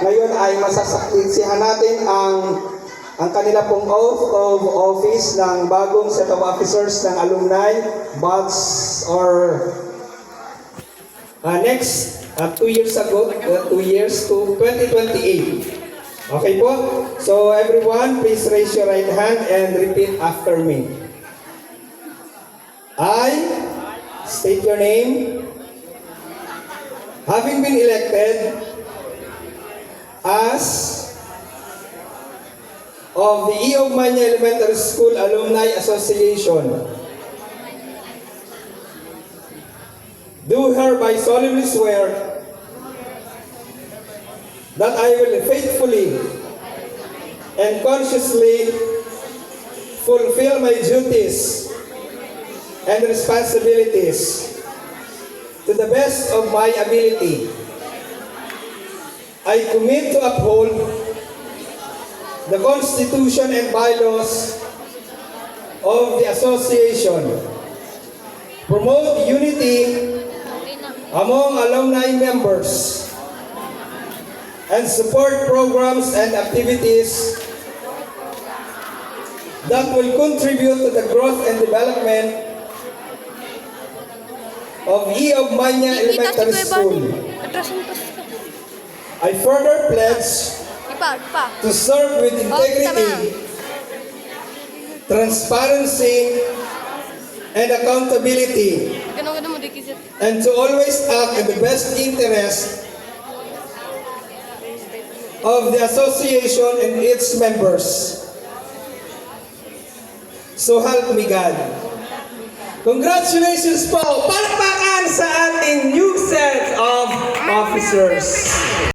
Ngayon ay masasaksihan natin ang kanila pong oath of office ng bagong set of officers ng alumni batch or next 2 years ago, 2 years to 2028. Okay po? So everyone, please raise your right hand and repeat after me. I state your name. Having been elected as of the E. Ogmanya Elementary School Alumni Association, do hereby solemnly swear that I will faithfully and consciously fulfill my duties and responsibilities to the best of my ability. I commit to uphold the Constitution and bylaws of the association, promote unity among alumni members, and support programs and activities that will contribute to the growth and development of E. Ogmanya Elementary School. I further pledge to serve with integrity, transparency, and accountability, and to always act in the best interest of the association and its members. So help me God. Congratulations po! Palakpakan sa ating new set of officers.